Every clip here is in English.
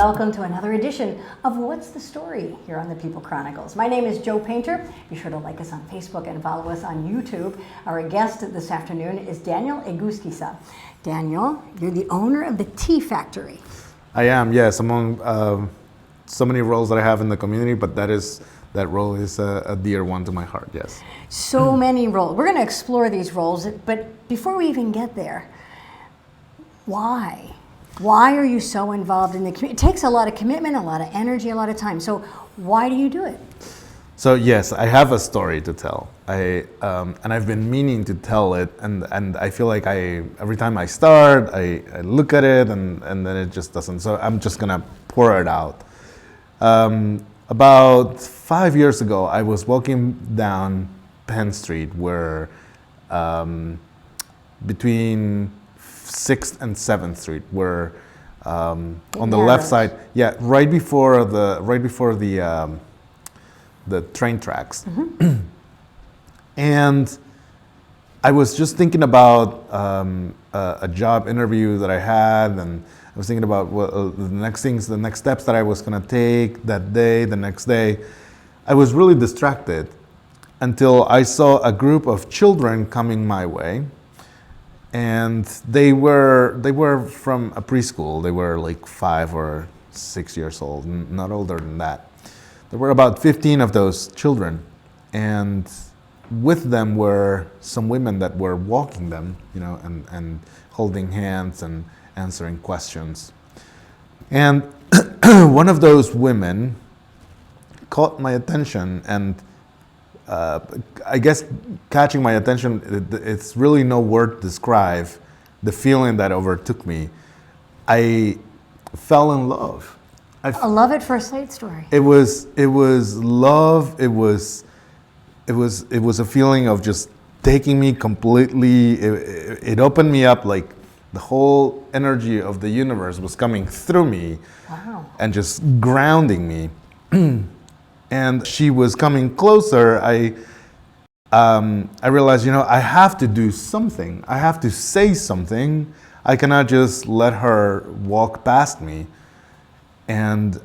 welcome to another edition of What's the Story here on the People Chronicles. My name is Jo Painter. Be sure to like us on Facebook and follow us on YouTube. Our guest this afternoon is Daniel Egusquiza. Daniel, you're the owner of the tea factory. I am, yes, among so many roles that I have in the community, but that role is a dear one to my heart, yes. So many roles. We're going to explore these roles, but before we even get there, why? Why are you so involved in the community? It takes a lot of commitment, a lot of energy, a lot of time. So why do you do it? So yes, I have a story to tell. And I've been meaning to tell it, and I feel like every time I start, I look at it, and then it just doesn't. So I'm just gonna pour it out. About 5 years ago, I was walking down Penn Street, where between 6th and 7th Street, where on the left side, yeah, right before the train tracks. Mm-hmm. And I was just thinking about a job interview that I had, and I was thinking about the next steps that I was going to take that day, the next day. I was really distracted until I saw a group of children coming my way. And they were from a preschool. They were like 5 or 6 years old, not older than that. There were about 15 of those children, and with them were some women that were walking them, and holding hands and answering questions. And one of those women caught my attention, and I guess catching my attention, it's really no word to describe the feeling that overtook me. I fell in love. A love at first sight story. It was love. It was a feeling of just taking me completely. It opened me up, like the whole energy of the universe was coming through me. Wow. And just grounding me. And she was coming closer. I realized, I have to do something. I have to say something. I cannot just let her walk past me. And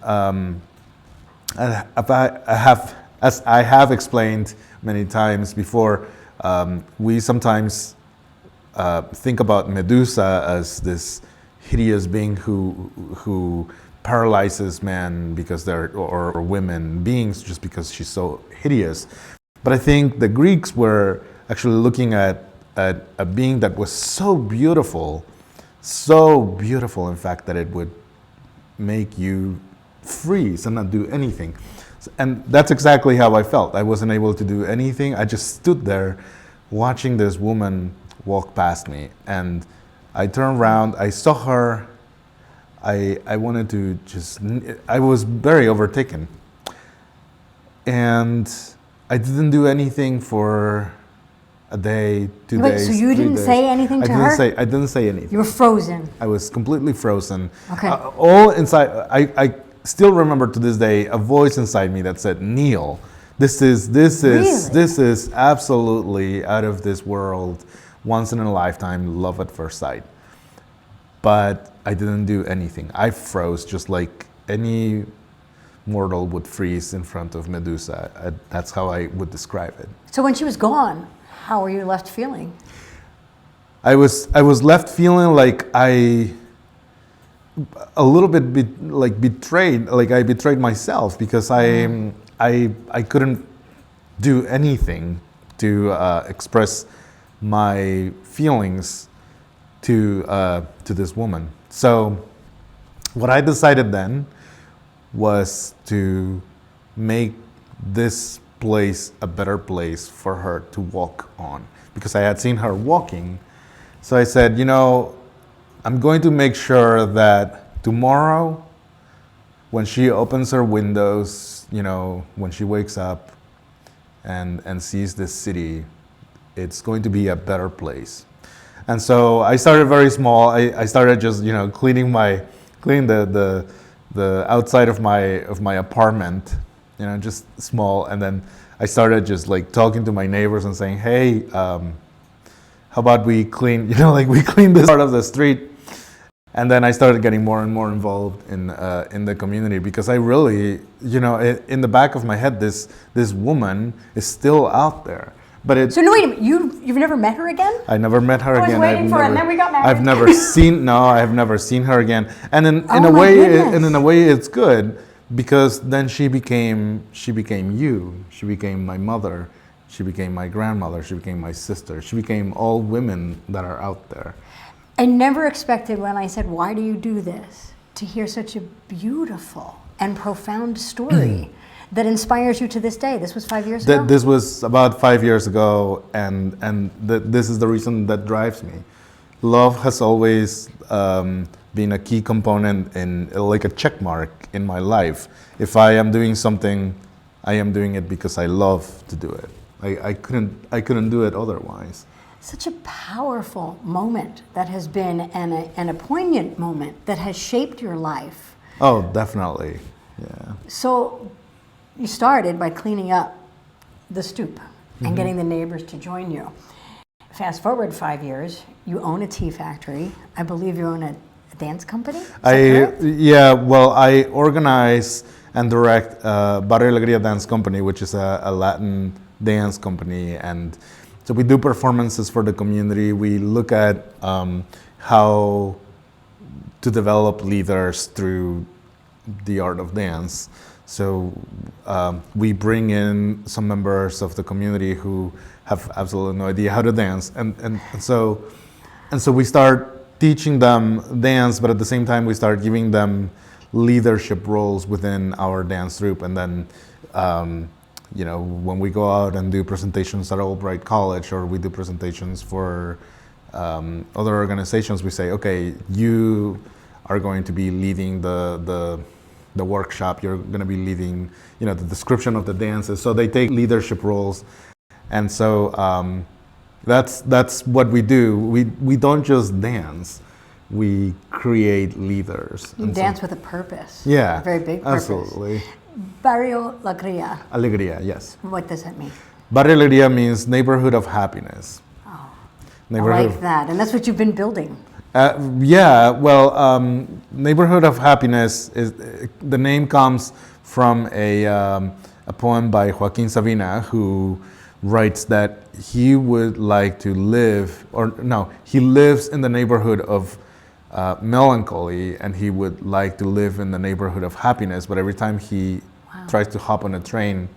as I have explained many times before, we sometimes think about Medusa as this hideous being who paralyzes men because or women beings just because she's so hideous. But I think the Greeks were actually looking at a being that was so beautiful in fact, that it would make you freeze and not do anything. And that's exactly how I felt. I wasn't able to do anything. I just stood there watching this woman walk past me, and I turned around, I saw her. I wanted to I was very overtaken. And I didn't do anything for a day, 2 days. So you didn't say anything to her? I didn't say anything. You were frozen. I was completely frozen. Okay. All inside, I still remember to this day a voice inside me that said, "Kneel. This is absolutely out of this world, once in a lifetime, love at first sight." But I didn't do anything. I froze just like any mortal would freeze in front of Medusa. That's how I would describe it. So when she was gone, how were you left feeling? I was left feeling like a little bit betrayed, like I betrayed myself, because I couldn't do anything to express my feelings to this woman. So what I decided then was to make this place a better place for her to walk on, because I had seen her walking. So I said, I'm going to make sure that tomorrow, when she opens her windows, when she wakes up and sees this city, it's going to be a better place. And so I started very small. I started just cleaning the outside of my apartment, just small. And then I started just like talking to my neighbors and saying, "Hey, how about we clean? We clean this part of the street." And then I started getting more and more involved in the community because I really, in the back of my head, this woman is still out there. But so no, wait a minute. You've never met her again? I never met her again. I was waiting for it, and then we got married. I have never seen her again. And in a way, it's good because then she became you. She became my mother. She became my grandmother. She became my sister. She became all women that are out there. I never expected when I said, "Why do you do this?" to hear such a beautiful and profound story that inspires you to this day. This was 5 years ago? This was about 5 years ago, and this is the reason that drives me. Love has always been a key component in, like a check mark in my life. If I am doing something, I am doing it because I love to do it. I couldn't do it otherwise. Such a powerful moment that has been, and a poignant moment that has shaped your life. Oh, definitely, yeah. So you started by cleaning up the stoop and getting the neighbors to join you. Fast forward 5 years, you own a tea factory. I believe you own a dance company? I organize and direct Barrio Alegría Dance Company, which is a Latin dance company, and so we do performances for the community. We look at how to develop leaders through the art of dance. So we bring in some members of the community who have absolutely no idea how to dance, and so we start teaching them dance, but at the same time we start giving them leadership roles within our dance group, and then when we go out and do presentations at Albright College, or we do presentations for other organizations, we say, okay, you are going to be leading the workshop, you're going to be leading, the description of the dances. So they take leadership roles, and so that's what we do. We don't just dance, we create leaders. You dance with a purpose. Yeah, a very big purpose. Absolutely. Barrio Alegría. Alegría, yes. What does that mean? Barrio Alegría means neighborhood of happiness. Oh, neighborhood I like that, and that's what you've been building. Neighborhood of happiness is the name comes from a poem by Joaquin Sabina, who writes that he would like to live, he lives in the neighborhood of melancholy, and he would like to live in the neighborhood of happiness, but every time he tries to hop on a train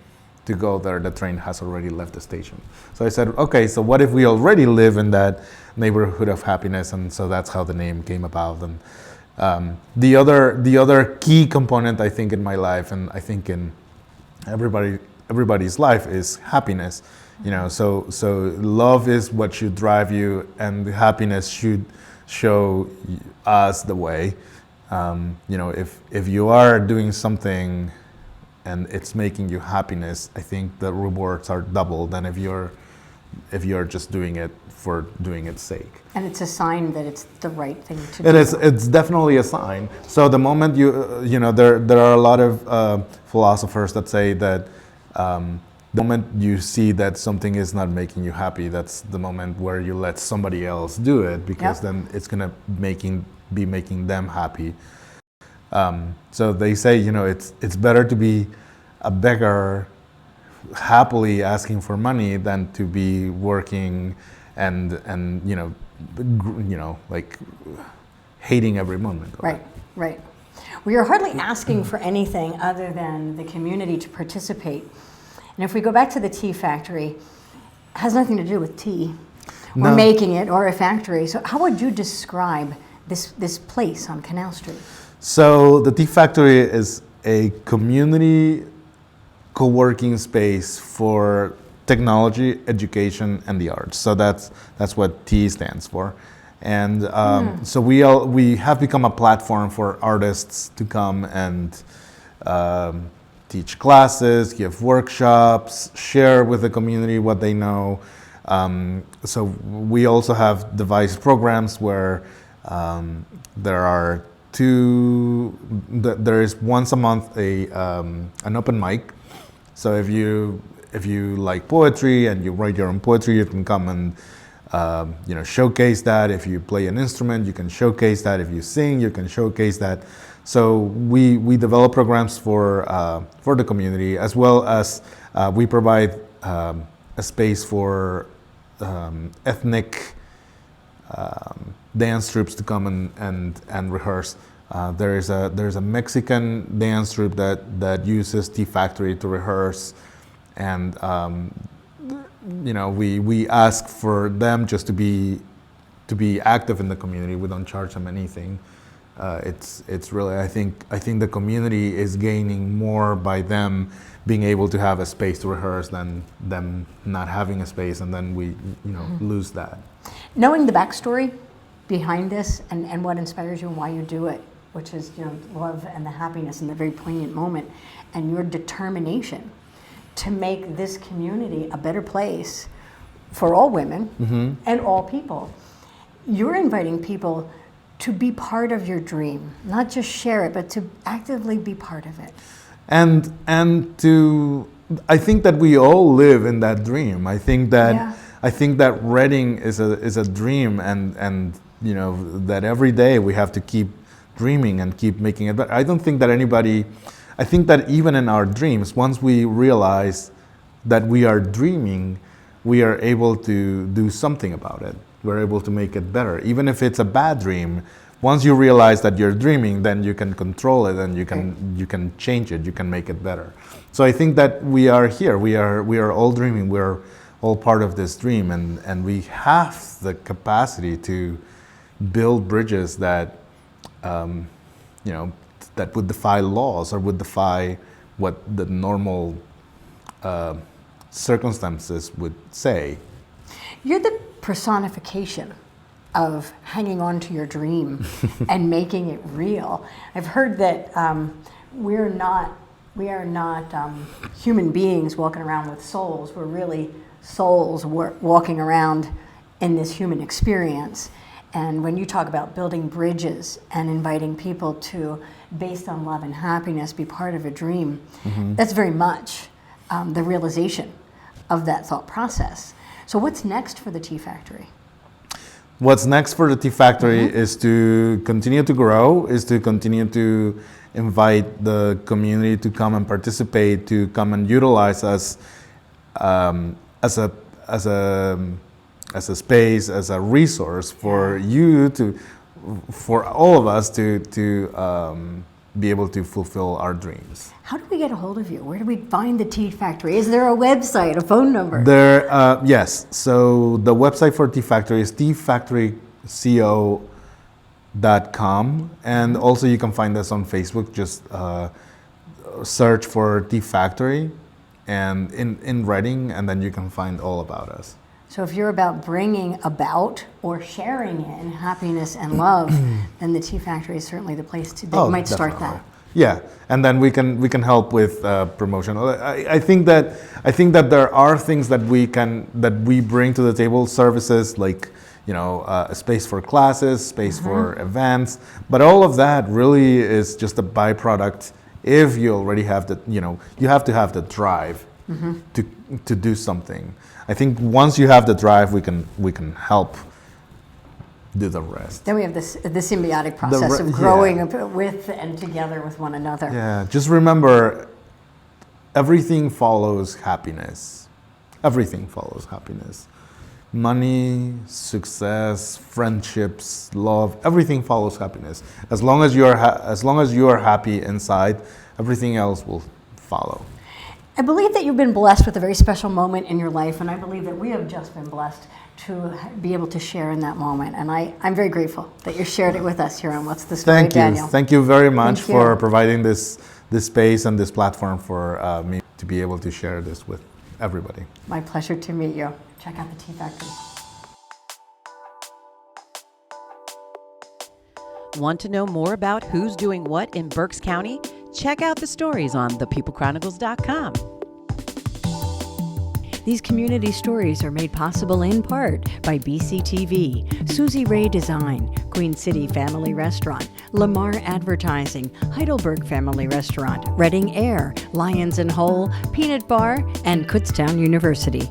to go there, the train has already left the station. So I said, okay, so what if we already live in that neighborhood of happiness? And so that's how the name came about. And the other key component, I think, in my life, and I think in everybody's life, is happiness. So love is what should drive you, and happiness should show us the way. If you are doing something and it's making you happiness, I think the rewards are double than if you're just doing it for doing its sake. And it's a sign that it's the right thing to do. It's definitely a sign. So the moment there are a lot of philosophers that say that the moment you see that something is not making you happy, that's the moment where you let somebody else do it, because then it's gonna be making them happy. So they say, it's better to be a beggar happily asking for money than to be working and like hating every moment. Right. Well, you're hardly asking for anything other than the community to participate. And if we go back to the tea factory, it has nothing to do with tea or making it or a factory. So how would you describe this place on Canal Street? So the tea factory is a community co-working space for technology, education, and the arts. So that's what T stands for. And so we have become a platform for artists to come and teach classes, give workshops, share with the community what they know. So we also have devised programs where there is once a month an open mic. So if you like poetry and you write your own poetry, you can come and showcase that. If you play an instrument, you can showcase that. If you sing, you can showcase that. So we develop programs for the community, as well as we provide a space for ethnic dance troupes to come and rehearse. There's a Mexican dance troupe that uses Tea Factory to rehearse, and we ask for them just to be active in the community. We don't charge them anything. It's really, I think the community is gaining more by them being able to have a space to rehearse than them not having a space, and then we lose that. Knowing the backstory behind this and what inspires you and why you do it, which is love and the happiness in the very poignant moment, and your determination to make this community a better place for all women and all people. You're inviting people to be part of your dream, not just share it, but to actively be part of it. And I think that we all live in that dream. I think that Reading is a dream, and that every day we have to keep dreaming and keep making it better. I think that even in our dreams, once we realize that we are dreaming, we are able to do something about it. We're able to make it better. Even if it's a bad dream, once you realize that you're dreaming, then you can control it, and you can change it, you can make it better. So I think that we are here. We are all dreaming. We're all part of this dream, and we have the capacity to build bridges that that would defy laws or would defy what the normal circumstances would say. You're the personification of hanging on to your dream and making it real. I've heard that we are not human beings walking around with souls. We're really souls walking around in this human experience. And when you talk about building bridges and inviting people to, based on love and happiness, be part of a dream, that's very much the realization of that thought process. So what's next for the Tea Factory? What's next for the Tea Factory is to continue to grow, is to continue to invite the community to come and participate, to come and utilize us as a space, as a resource for for all of us to be able to fulfill our dreams. How do we get a hold of you? Where do we find the Tea Factory? Is there a website, a phone number? Yes. So the website for Tea Factory is teafactoryco.com, and also you can find us on Facebook. Just search for Tea Factory and in Reading, and then you can find all about us. So if you're about bringing about or sharing in happiness and love, then the Tea Factory is certainly the place to. You might start that. Yeah, and then we can help with promotion. I think that there are things that we bring to the table, services like a space for classes, space for events, but all of that really is just a byproduct. If you already have you have to have the drive to do something. I think once you have the drive, we can help do the rest. Then we have the symbiotic process of growing with and together with one another. Yeah, just remember, everything follows happiness. Everything follows happiness. Money, success, friendships, love, everything follows happiness. As long as you are happy inside, everything else will follow. I believe that you've been blessed with a very special moment in your life, and I believe that we have just been blessed to be able to share in that moment. And I'm very grateful that you shared it with us here on What's the Story, Daniel. Thank you very much for providing this space and this platform for me to be able to share this with everybody. My pleasure to meet you. Check out the Tea Factory. Want to know more about who's doing what in Berks County? Check out the stories on thepeoplechronicles.com. These community stories are made possible in part by BCTV, Susie Ray Design, Queen City Family Restaurant, Lamar Advertising, Heidelberg Family Restaurant, Reading Air, Lions and Hole, Peanut Bar, and Kutztown University.